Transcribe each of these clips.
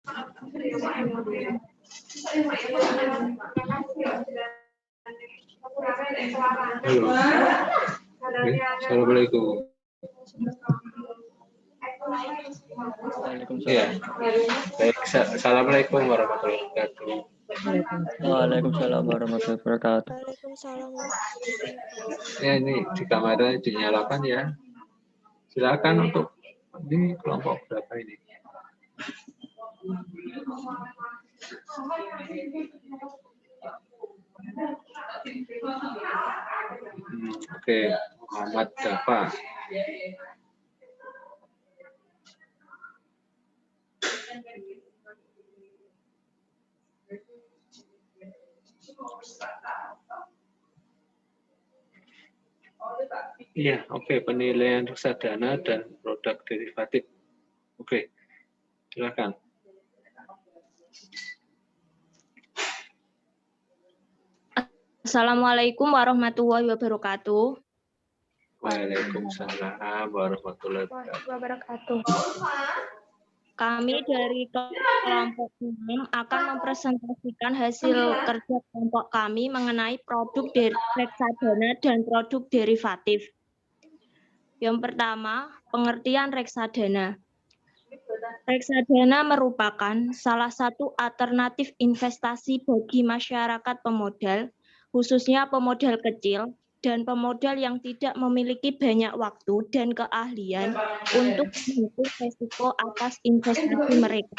Halo. Assalamualaikum. Ya. Baik, assalamualaikum warahmatullahi wabarakatuh. Waalaikumsalam warahmatullahi wabarakatuh. Ya, ini di kameranya dinyalakan ya. Silakan untuk ini kelompok berapa ini? Oke, Muhammad Dafa. Iya, oke, penilaian reksadana dan produk derivatif. Oke, silakan. Assalamualaikum warahmatullahi wabarakatuh. Waalaikumsalam warahmatullahi wabarakatuh. Kami dari kelompok 6 akan mempresentasikan hasil kerja kelompok kami mengenai produk reksadana dan produk derivatif. Yang pertama, pengertian reksadana. Reksadana merupakan salah satu alternatif investasi bagi masyarakat pemodal, khususnya pemodal kecil, dan pemodal yang tidak memiliki banyak waktu dan keahlian untuk menghitung risiko atas investasi mereka.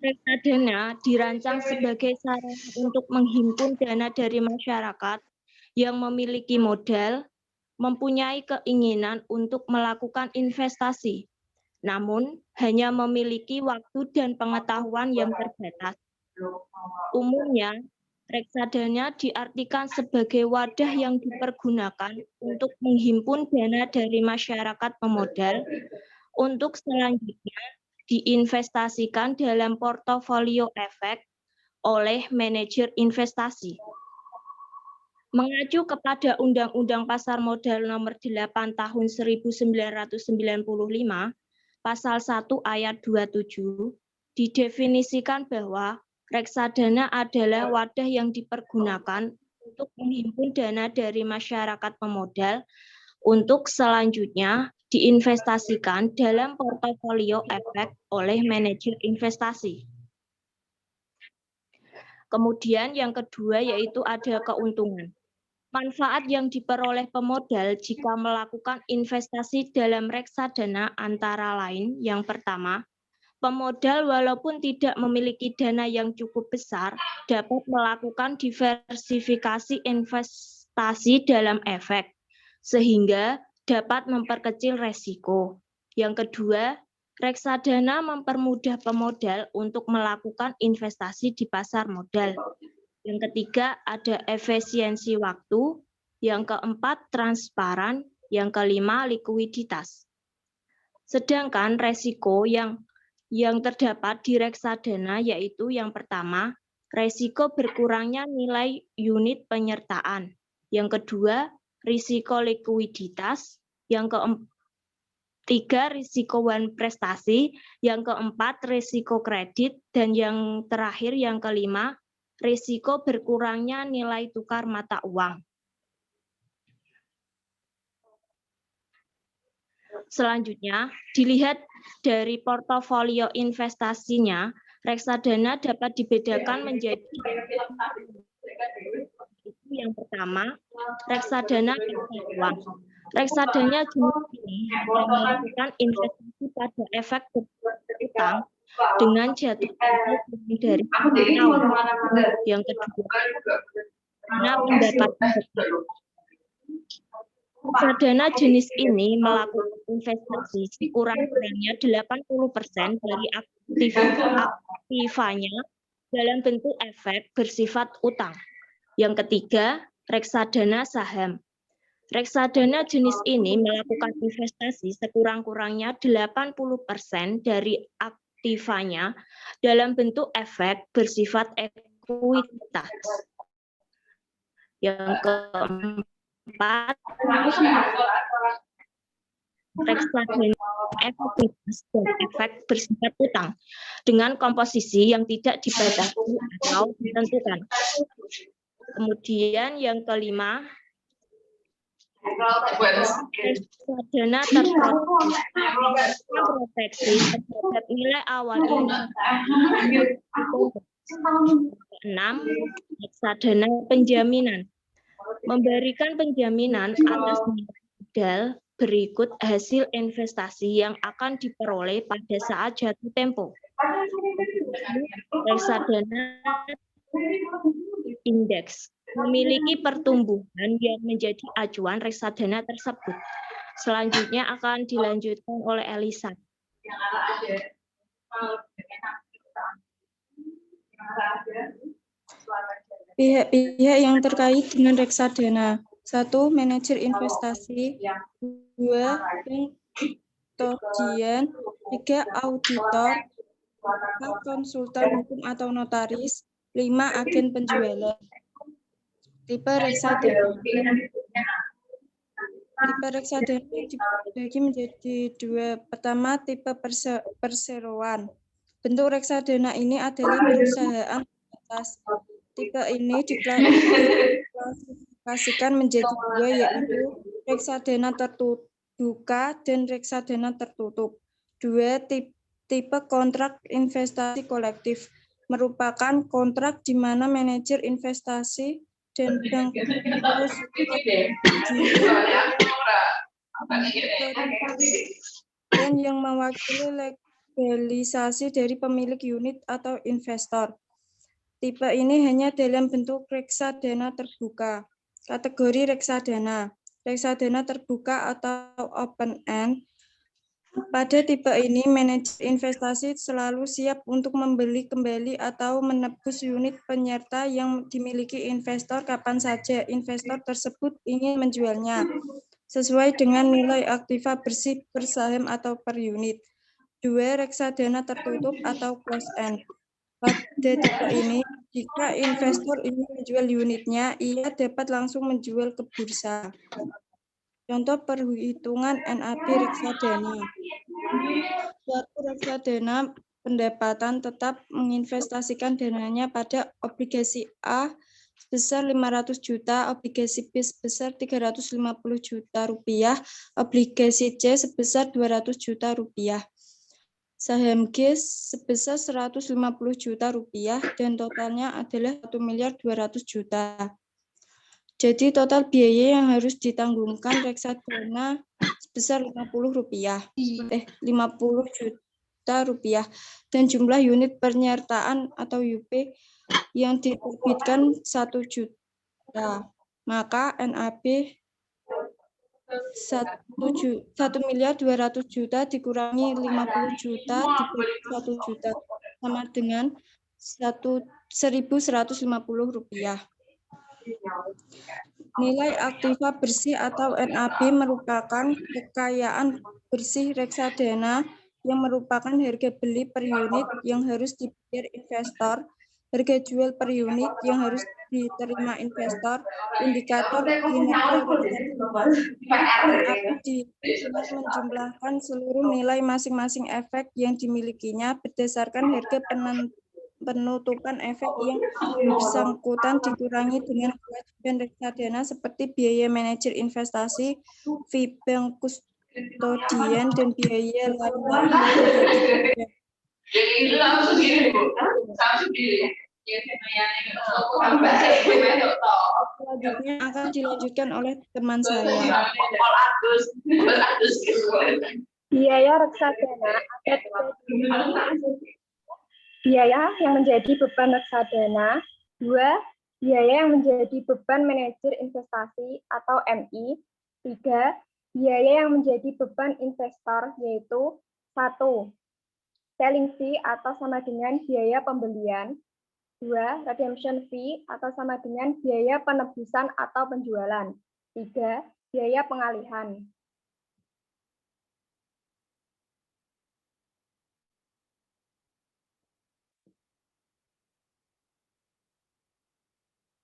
Reksadana dirancang sebagai sarana untuk menghimpun dana dari masyarakat yang memiliki modal, mempunyai keinginan untuk melakukan investasi, namun hanya memiliki waktu dan pengetahuan yang terbatas. Umumnya, reksadana diartikan sebagai wadah yang dipergunakan untuk menghimpun dana dari masyarakat pemodal untuk selanjutnya diinvestasikan dalam portofolio efek oleh manajer investasi. Mengacu kepada Undang-Undang Pasar Modal Nomor 8 Tahun 1995, Pasal 1 Ayat 27, didefinisikan bahwa reksadana adalah wadah yang dipergunakan untuk menghimpun dana dari masyarakat pemodal untuk selanjutnya diinvestasikan dalam portofolio efek oleh manajer investasi. Kemudian yang kedua yaitu ada keuntungan. Manfaat yang diperoleh pemodal jika melakukan investasi dalam reksadana antara lain yang pertama, pemodal walaupun tidak memiliki dana yang cukup besar dapat melakukan diversifikasi investasi dalam efek, sehingga dapat memperkecil resiko. Yang kedua, reksadana mempermudah pemodal untuk melakukan investasi di pasar modal. Yang ketiga, ada efisiensi waktu. Yang keempat, transparan. Yang kelima, likuiditas. Sedangkan resiko yang terdapat di reksadana yaitu yang pertama, resiko berkurangnya nilai unit penyertaan. Yang kedua, risiko likuiditas. Yang ketiga, risikoan prestasi. Yang keempat, risiko kredit. Dan yang terakhir, yang kelima, risiko berkurangnya nilai tukar mata uang. Selanjutnya, dilihat dari portofolio investasinya, reksadana dapat dibedakan menjadi yang pertama, reksadana pasar uang. Reksadana jenis ini melakukan investasi pada efek utang dengan jatuh tempo dari 10 tahun. Yang kedua, dana pendapatan reksadana jenis ini melakukan investasi sekurang-kurangnya 80% dari aktivanya dalam bentuk efek bersifat utang. Yang ketiga, reksadana saham. Reksadana jenis ini melakukan investasi sekurang-kurangnya 80% dari aktivanya dalam bentuk efek bersifat ekuitas. Yang keempat, reksadana efektivitas dan efek bersifat utang dengan komposisi yang tidak dibatasi atau ditentukan. Kemudian yang kelima, reksadana terproteksi terhadap nilai awal investasi. 6. Reksadana penjaminan memberikan penjaminan atas nilai modal berikut hasil investasi yang akan diperoleh pada saat jatuh tempo. Reksadana indeks memiliki pertumbuhan yang menjadi acuan reksadana tersebut. Selanjutnya akan dilanjutkan oleh Elisa. Pihak-pihak yang terkait dengan reksadana. 1. Manajer investasi. 2. Bank kustodian. 3. Auditor. 4. Konsultan hukum atau notaris. 5. Agen penjualan. Tipe reksadana. Tipe reksadana dibagi menjadi 2. Pertama, tipe perseroan. Bentuk reksadana ini adalah perusahaan atas. Tipe ini diklasifikasikan menjadi 2, yaitu reksadana terbuka dan reksadana tertutup. 2. Tipe kontrak investasi kolektif merupakan kontrak di mana manajer investasi dan bank dan yang mewakili legalisasi dari pemilik unit atau investor. Tipe ini hanya dalam bentuk reksadana terbuka. Kategori reksadana. Reksadana terbuka atau open end. Pada tipe ini, manajer investasi selalu siap untuk membeli kembali atau menebus unit penyerta yang dimiliki investor kapan saja investor tersebut ingin menjualnya, sesuai dengan nilai aktiva bersih per saham atau per unit. 2. Reksadana tertutup atau close end. Pada tipe ini, jika investor ingin menjual unitnya, ia dapat langsung menjual ke bursa. Contoh perhitungan NAP reksadana. Suatu reksadana pendapatan tetap menginvestasikan dananya pada obligasi A sebesar 500 juta, obligasi B sebesar 350 juta rupiah, obligasi C sebesar 200 juta rupiah. Saham G sebesar 150 juta rupiah dan totalnya adalah 1.200.000.000 juta. Jadi total biaya yang harus ditanggungkan reksadana sebesar 50 juta rupiah dan jumlah unit penyertaan atau UP yang diterbitkan 1 juta. Maka NAB 1.200.000.000 dikurangi 50 juta dibagi 1 juta sama dengan 1.150 rupiah. Nilai aktiva bersih atau NAB merupakan kekayaan bersih reksadana yang merupakan harga beli per unit yang harus dibayar investor, harga jual per unit yang harus diterima investor, indikator kinerja reksadana. NAB menjumlahkan seluruh nilai masing-masing efek yang dimilikinya berdasarkan harga penutupan efek yang bersangkutan dikurangi dengan kewajiban reksadana seperti biaya manajer investasi, fee bank kustodian, dan biaya lainnya. Selanjutnya akan dilanjutkan oleh teman saya. Biaya reksadana ada biaya yang menjadi beban reksadana. 2. Biaya yang menjadi beban manajer investasi atau MI. 3. Biaya yang menjadi beban investor, yaitu 1. Selling fee atau sama dengan biaya pembelian. 2. Redemption fee atau sama dengan biaya penebusan atau penjualan. 3. Biaya pengalihan.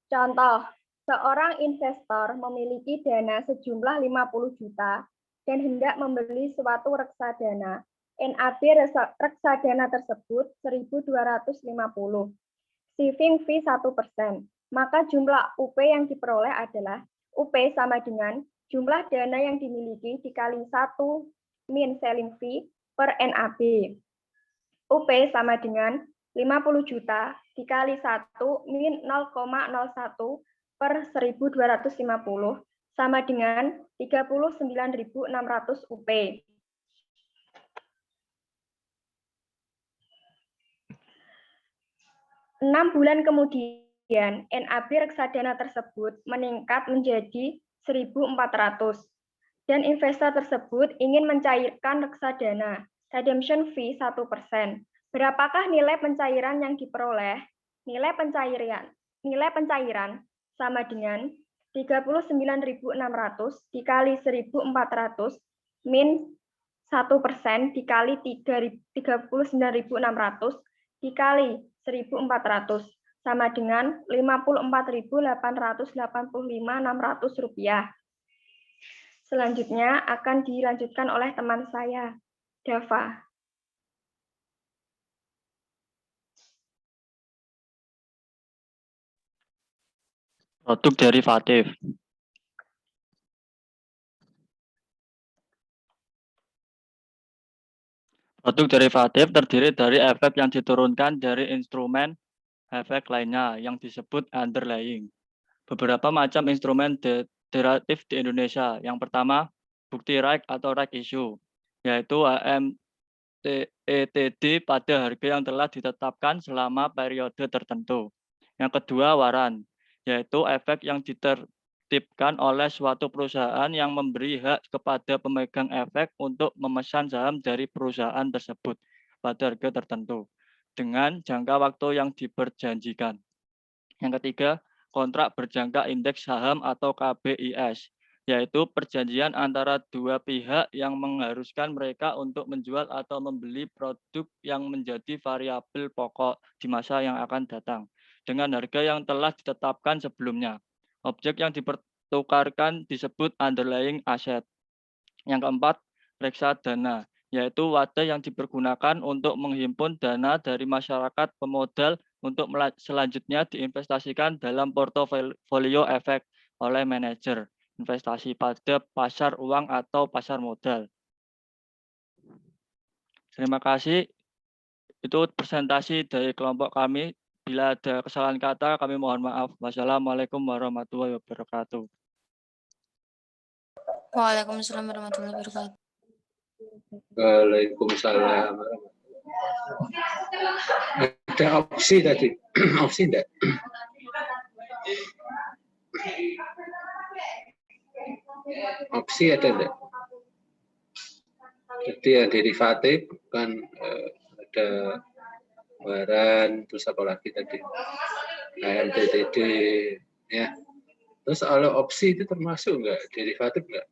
Contoh, seorang investor memiliki dana sejumlah 50 juta dan hendak membeli suatu reksadana. NAB reksadana tersebut 1.250. Saving fee 1%. Maka jumlah UP yang diperoleh adalah UP sama dengan jumlah dana yang dimiliki dikali 1 min selling fee per NAB. UP sama dengan 50 juta dikali 1 min 0,01 per 1.250 sama dengan 39.600 UP. 6 bulan kemudian, NAB reksadana tersebut meningkat menjadi 1.400 dan investor tersebut ingin mencairkan reksadana. Redemption fee 1%. Berapakah nilai pencairan yang diperoleh? Nilai pencairan sama dengan 39.600 dikali 1.400 min 1% dikali 39.600 dikali 1.400 sama dengan 54.885.600 rupiah. Selanjutnya akan dilanjutkan oleh teman saya, Dava. Produk derivatif. Produk derivatif terdiri dari efek yang diturunkan dari instrumen efek lainnya yang disebut underlying. Beberapa macam instrumen derivatif di Indonesia. Yang pertama, bukti right atau right issue, yaitu HMTETD pada harga yang telah ditetapkan selama periode tertentu. Yang kedua, waran, yaitu efek yang ditertibkan oleh suatu perusahaan yang memberi hak kepada pemegang efek untuk memesan saham dari perusahaan tersebut pada harga tertentu dengan jangka waktu yang diperjanjikan. Yang ketiga, kontrak berjangka indeks saham atau KBIS, yaitu perjanjian antara dua pihak yang mengharuskan mereka untuk menjual atau membeli produk yang menjadi variabel pokok di masa yang akan datang dengan harga yang telah ditetapkan sebelumnya. Objek yang dipertukarkan disebut underlying asset. Yang keempat, reksadana, yaitu wadah yang dipergunakan untuk menghimpun dana dari masyarakat pemodal untuk selanjutnya diinvestasikan dalam portofolio efek oleh manajer investasi pada pasar uang atau pasar modal. Terima kasih. Itu presentasi dari kelompok kami. Bila ada kesalahan kata, kami mohon maaf. Wassalamualaikum warahmatullahi wabarakatuh. Waalaikumsalam warahmatullahi wabarakatuh. Waalaikumsalam. Ada opsi tadi, opsi enggak? Opsi ada enggak? Jadi yang derivatif kan ada waran, terus apa lagi tadi? HMTTD, ya. Terus kalau opsi itu termasuk enggak? Derivatif enggak?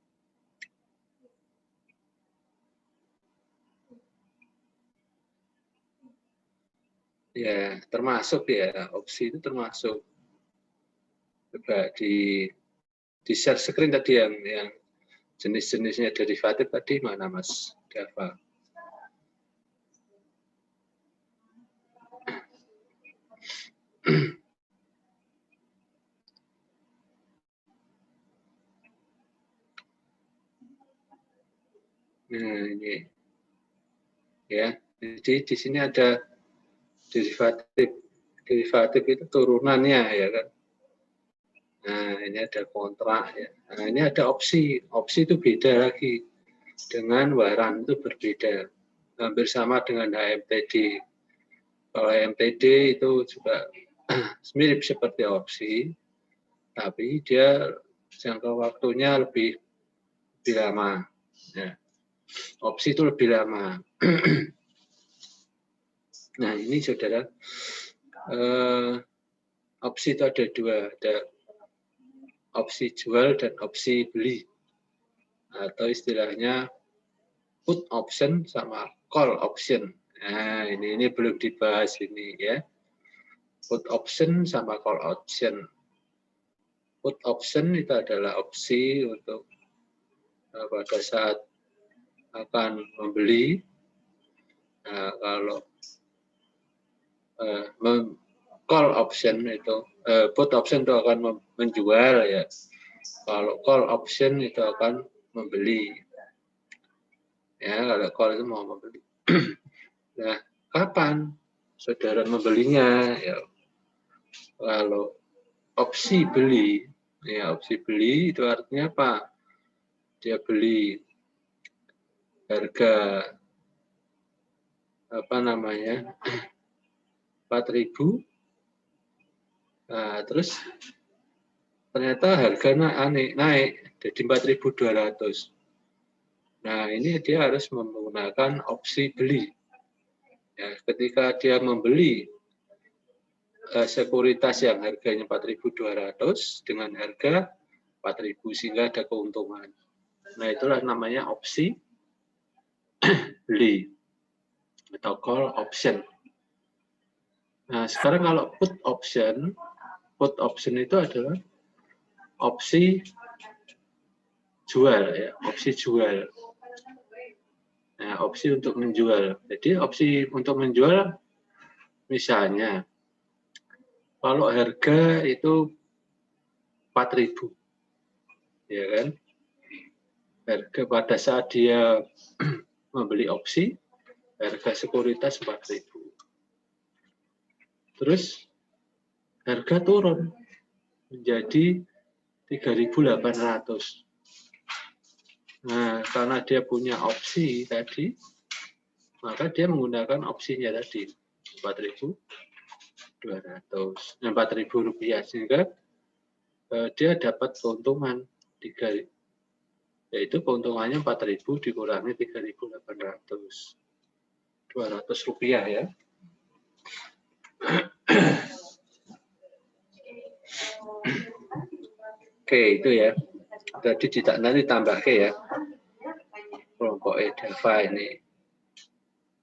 Ya, termasuk ya, opsi itu termasuk. Coba di share screen tadi yang jenis-jenisnya derivatif tadi mana Mas Dava? Nah, ini. Ya, jadi di sini ada derivatif itu turunannya ya kan. Nah, ini ada kontrak ya. Nah, ini ada opsi. Opsi itu beda lagi. Dengan waran itu berbeda. Hampir sama dengan HMTD. Kalau HMTD itu juga mirip seperti opsi, tapi dia jangka waktunya lebih lama. Ya. Opsi itu lebih lama. Nah, ini saudara, opsi itu ada dua, ada opsi jual dan opsi beli, atau istilahnya put option sama call option. Nah, ini belum dibahas ini ya. Put option sama call option. Put option itu adalah opsi untuk pada saat akan membeli. Nah, kalau call option itu, put option itu akan menjual ya. Kalau call option itu akan membeli. Ya, kalau call itu mau membeli. Nah, kapan saudara membelinya? Ya, kalau opsi beli, ya opsi beli itu artinya apa? Dia beli harga apa namanya 4.000. Nah, terus ternyata harga naik jadi 4.200. Nah, ini dia harus menggunakan opsi beli. Ya, ketika dia membeli sekuritas yang harganya 4.200 dengan harga 4.000 sehingga ada keuntungan. Nah, itulah namanya opsi beli atau call option. Nah, sekarang kalau put option itu adalah opsi jual ya, opsi jual. Nah, opsi untuk menjual. Jadi opsi untuk menjual misalnya kalau harga itu 4.000. Ya kan? Harga pada saat dia membeli opsi harga sekuritas 4.000. Terus harga turun menjadi 3.800. Nah, karena dia punya opsi tadi, maka dia menggunakan opsinya tadi 4.200, 4.000 rupiah sehingga dia dapat keuntungan 3, yaitu keuntungannya 4.000 dikurangi 3.800, 200 rupiah ya. Oke, itu ya. Tadi nanti tambah ke ya. Kelompok Dava ini.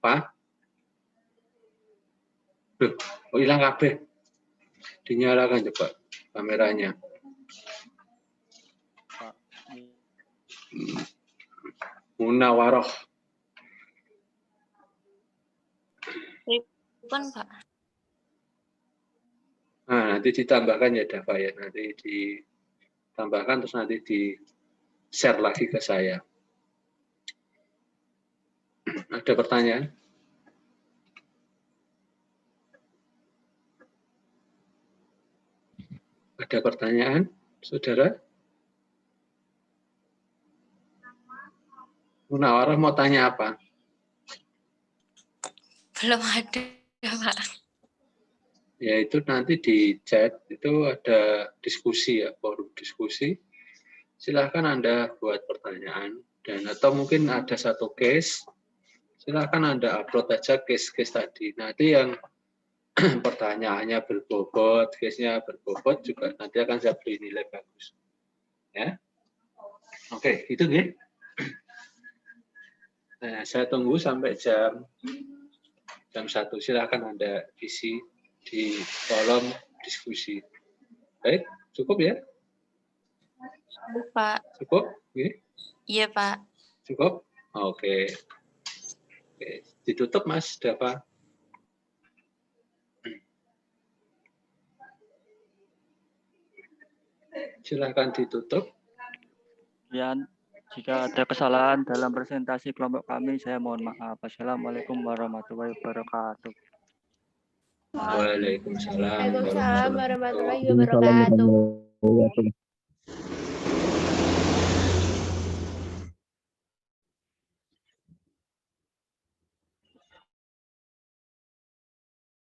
Pak? Duh, kok hilang kabeh? Dinyalakan coba kameranya. Munawaroh. Bukan, Pak. Nah, nanti ditambahkan ya Dava ya. Nanti ditambahkan terus nanti di-share lagi ke saya. Ada pertanyaan? Ada pertanyaan, saudara? Munawarah mau tanya apa? Belum ada, Pak. Ya itu nanti di chat itu ada diskusi ya, forum diskusi. Silahkan Anda buat pertanyaan dan atau mungkin ada satu case. Silahkan Anda upload aja case-case tadi. Nanti yang pertanyaannya berbobot, case-nya berbobot juga nanti akan saya beri nilai bagus. Ya, oke, itu ya. Nah, saya tunggu sampai jam 1. Silahkan Anda isi di kolom diskusi. Baik, cukup ya? Pak. Cukup? Iya, Pak. Cukup? Oke. Oke, ditutup Mas Dava. Silahkan ditutup. Kemudian, jika ada kesalahan dalam presentasi kelompok kami, saya mohon maaf. Assalamualaikum warahmatullahi wabarakatuh. Waalaikumsalam Waalaikumsalam warahmatullahi wabarakatuh.